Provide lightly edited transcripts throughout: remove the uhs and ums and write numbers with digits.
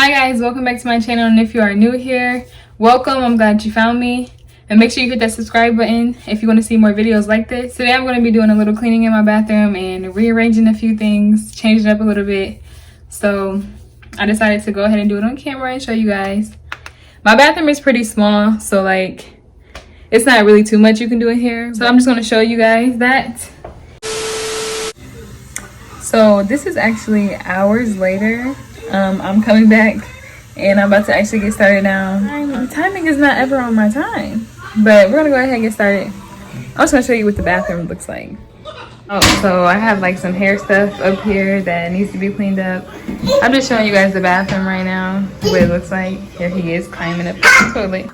Hi guys, welcome back to my channel, and if you are new here, welcome. I'm glad you found me, and make sure you hit that subscribe button if you want to see more videos like this. Today I'm going to be doing a little cleaning in my bathroom and rearranging a few things, changing it up a little bit. So I decided to go ahead and do it on camera and show you guys. My bathroom is pretty small, so like it's not really too much you can do in here, so I'm just going to show you guys that. So this is actually hours later. I'm coming back and I'm about to actually get started now. Timing is not ever on my time, but we're gonna go ahead and get started. I'm just gonna show you what the bathroom looks like. Oh, so I have like some hair stuff up here that needs to be cleaned up. I'm just showing you guys the bathroom right now, what it looks like. Here he is climbing up the toilet.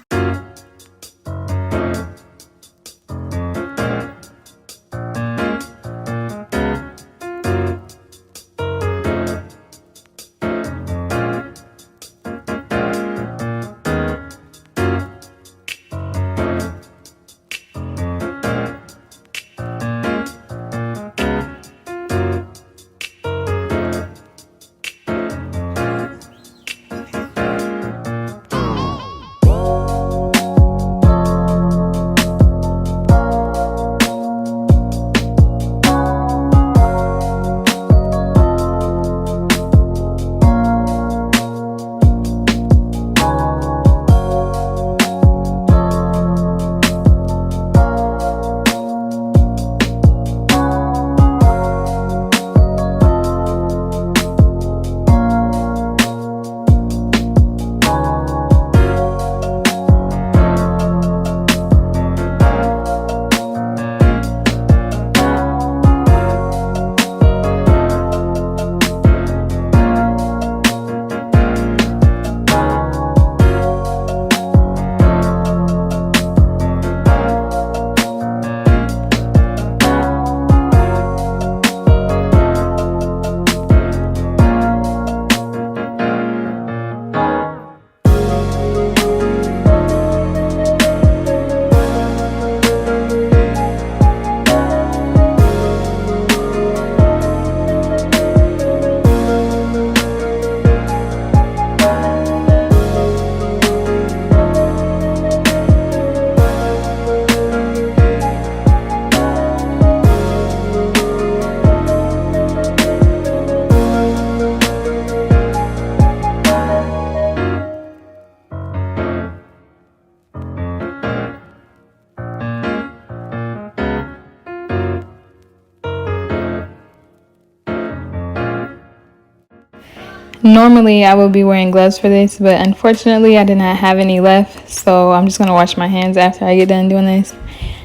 Normally I would be wearing gloves for this, but unfortunately I did not have any left, so I'm just going to wash my hands after I get done doing this.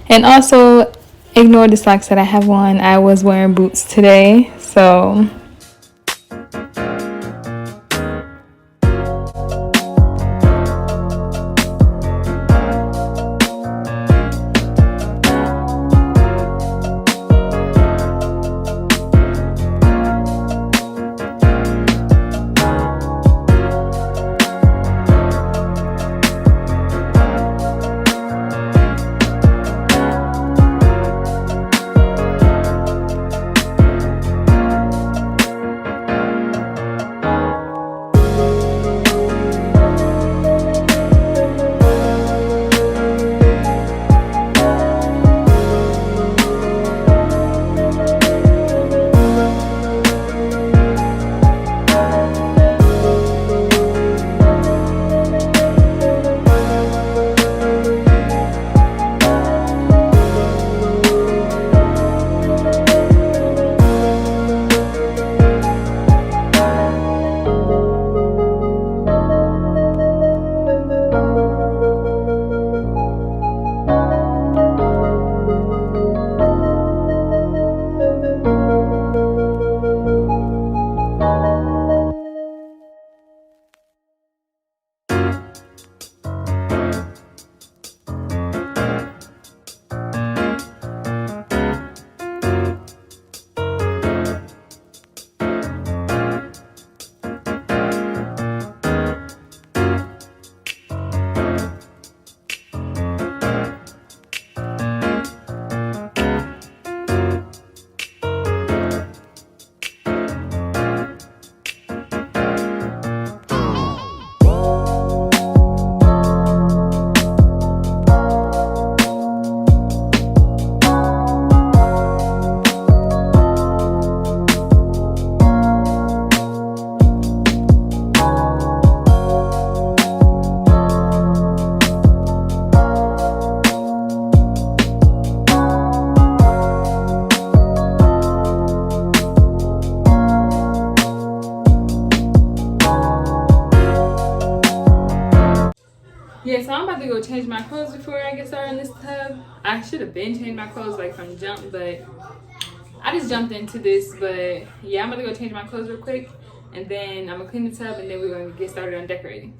And also ignore the socks that I have on. I was wearing boots today, so have to go change my clothes before I get started in this tub. I should have been changed my clothes like from jump, but I just jumped into this. But yeah, I'm gonna go change my clothes real quick, and then I'm gonna clean the tub, and then we're gonna get started on decorating.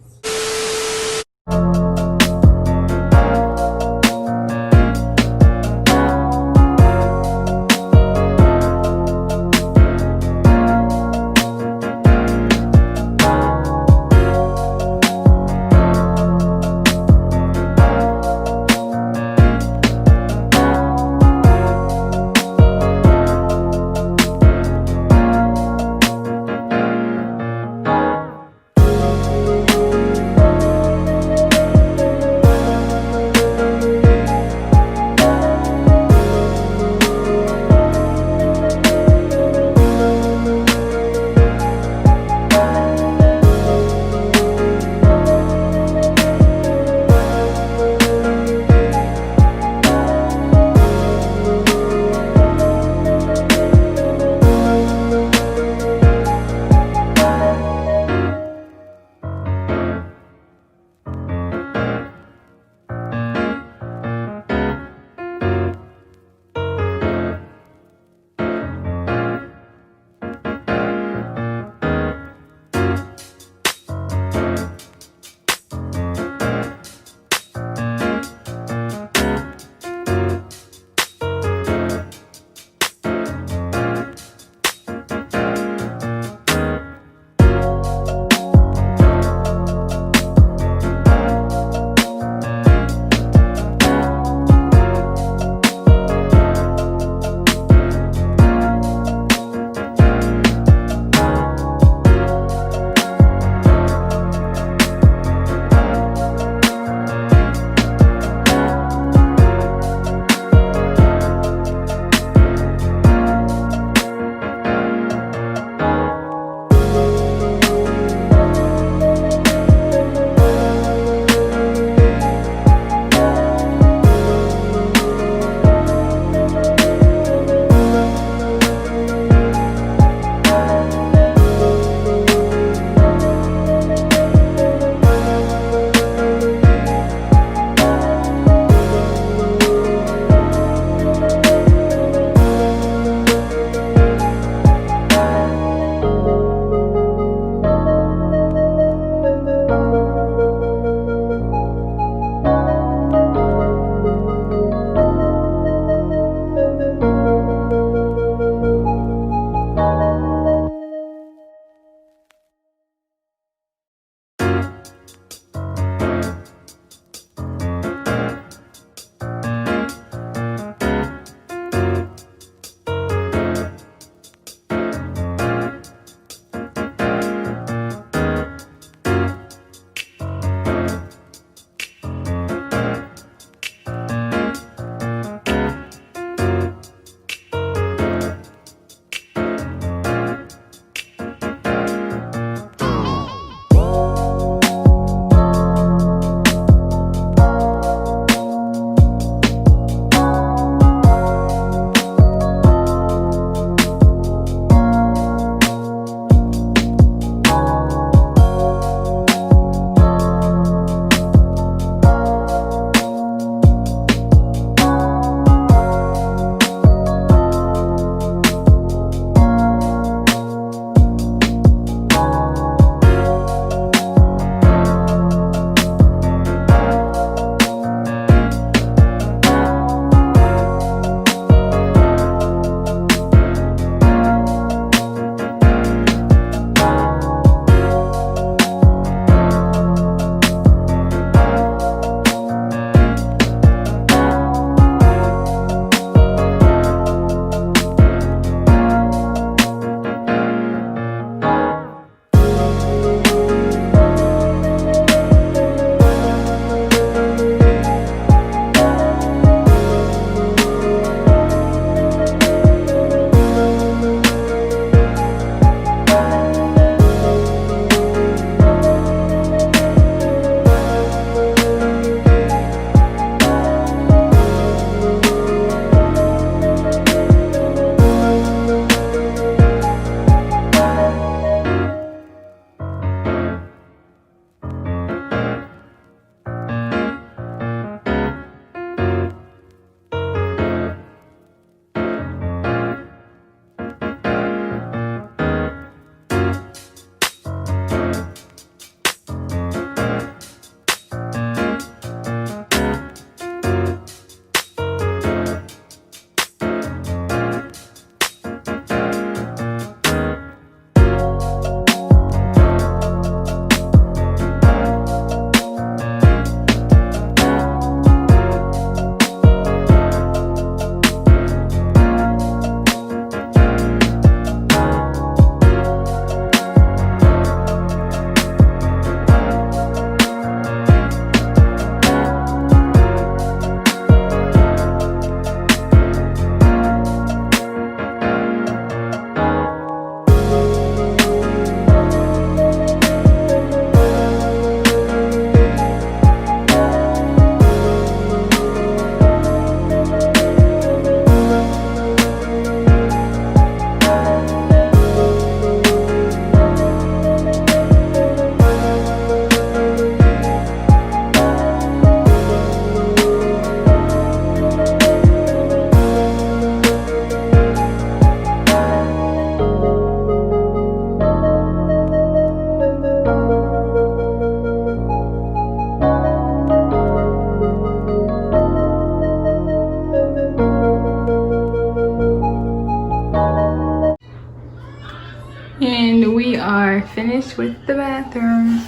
are finished with the bathroom.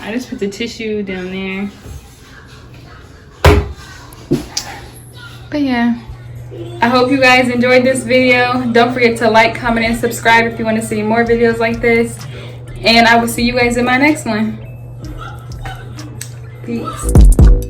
I just put the tissue down there. But yeah, I hope you guys enjoyed this video. Don't forget to like, comment, and subscribe if you want to see more videos like this. And I will see you guys in my next one. Peace.